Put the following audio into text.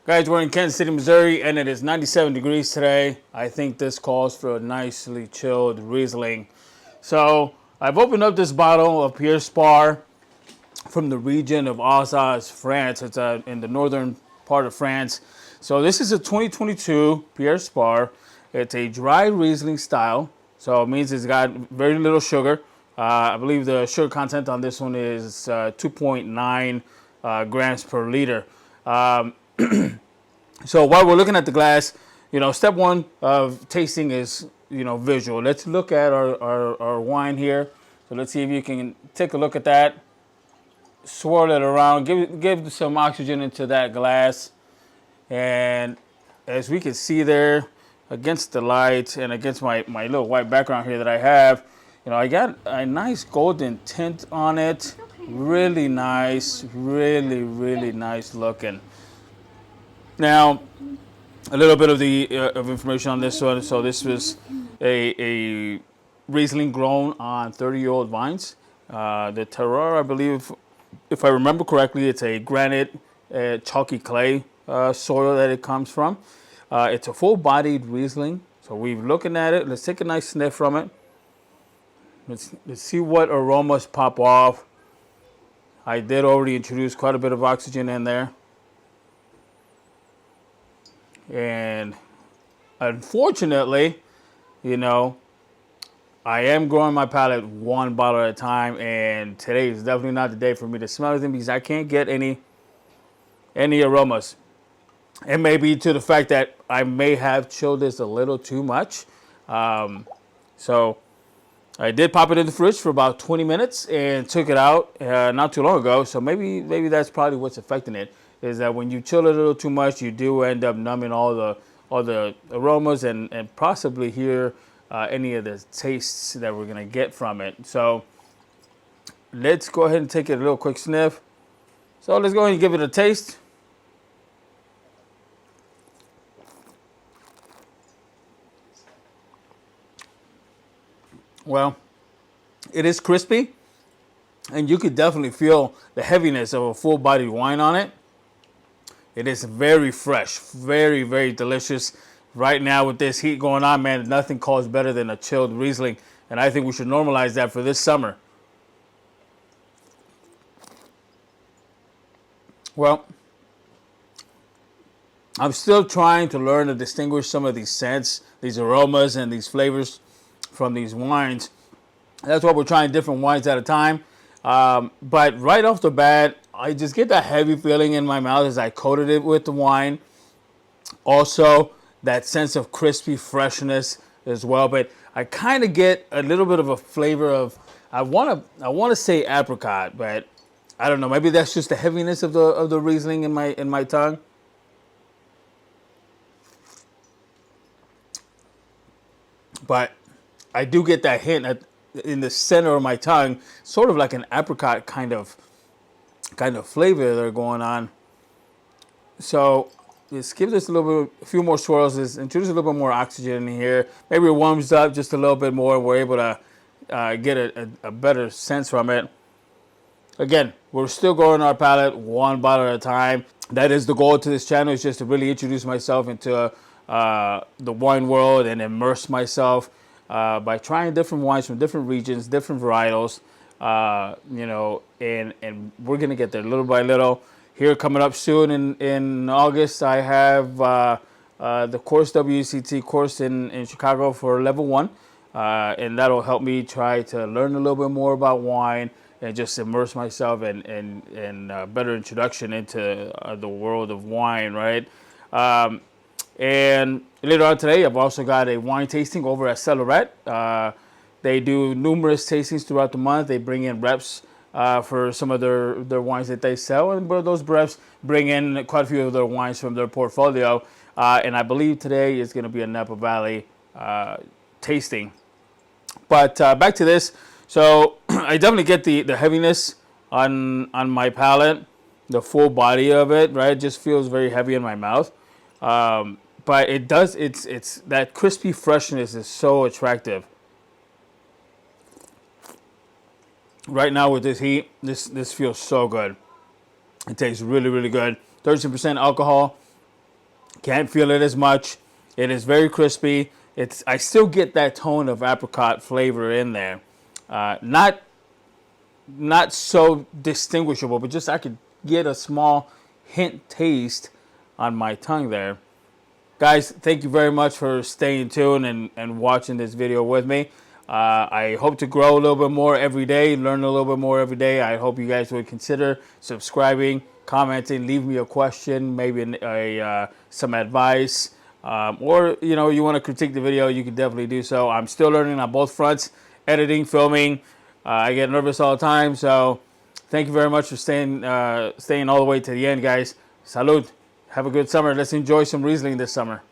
Guys, we're in Kansas City, Missouri, and it is 97 degrees today. I think this calls for a nicely chilled Riesling. So I've opened up this bottle of Pierre Sparr from the region of Alsace, France. It's in the northern part of France. So this is a 2022 Pierre Sparr. It's a dry Riesling style. So it means it's got very little sugar. I believe the sugar content on this one is 2.9 grams per liter. So while we're looking at the glass, step one of tasting is, visual. Let's look at our wine here. So let's see if you can take a look at that. Swirl it around, give some oxygen into that glass. And as we can see there, against the light and against my little white background here that I have, I got a nice golden tint on it. Really nice, really nice looking. Now, a little bit of information on this one. So this was a Riesling grown on 30-year-old vines. The terroir, I believe, if I remember correctly, it's a granite, chalky clay soil that it comes from. It's a full-bodied Riesling. So we're looking at it. Let's take a nice sniff from it. Let's see what aromas pop off. I did already introduce quite a bit of oxygen in there. And unfortunately, I am growing my palate one bottle at a time, and today is definitely not the day for me to smell anything because I can't get any aromas. It may be to the fact that I may have chilled this a little too much. So I did pop it in the fridge for about 20 minutes and took it out not too long ago. So maybe that's probably what's affecting it. Is that when you chill it a little too much, you do end up numbing all the aromas and possibly hear any of the tastes that we're gonna get from it. So let's go ahead and take it a little quick sniff. So let's go ahead and give it a taste. Well, it is crispy, and you could definitely feel the heaviness of a full-bodied wine on it. It is very fresh, very delicious. Right now with this heat going on, man, nothing calls better than a chilled Riesling. And I think we should normalize that for this summer. Well, I'm still trying to learn to distinguish some of these scents, these aromas, and these flavors from these wines. That's why we're trying different wines at a time. But right off the bat, I just get that heavy feeling in my mouth as I coated it with the wine. Also, that sense of crispy freshness as well. But I kind of get a little bit of a flavor of, I want to say apricot, but I don't know. Maybe that's just the heaviness of the Riesling in my tongue. But I do get that hint in the center of my tongue, sort of like an apricot kind of flavor that are going on. So let's give this a few more swirls. Let's introduce a little bit more oxygen in here. Maybe it warms up just a little bit more. We're able to get a better sense from it. Again, we're still growing our palate one bottle at a time. That is the goal to this channel, is just to really introduce myself into the wine world and immerse myself by trying different wines from different regions, different varietals. And we're gonna get there little by little. Here coming up soon in August, I have the course, WCT course in Chicago for level 1, and that'll help me try to learn a little bit more about wine and just immerse myself and better introduction into the world of wine, right? And later on today, I've also got a wine tasting over at Cellaret. They do numerous tastings throughout the month. They bring in reps for some of their wines that they sell, and those reps bring in quite a few of their wines from their portfolio. And I believe today is going to be a Napa Valley tasting. But back to this. So I definitely get the heaviness on my palate, the full body of it, right? It just feels very heavy in my mouth. But it's that crispy freshness is so attractive. Right now with this heat, this feels so good. It tastes really good. 13% alcohol. Can't feel it as much. It is very crispy. I still get that tone of apricot flavor in there. Not so distinguishable, but just I could get a small hint taste on my tongue there. Guys, thank you very much for staying tuned and watching this video with me. I hope to grow a little bit more every day, learn a little bit more every day. I hope you guys would consider subscribing, commenting, leave me a question, maybe some advice, or you want to critique the video, you can definitely do so. I'm still learning on both fronts, editing, filming. I get nervous all the time, so thank you very much for staying all the way to the end, guys. Salud. Have a good summer. Let's enjoy some Riesling this summer.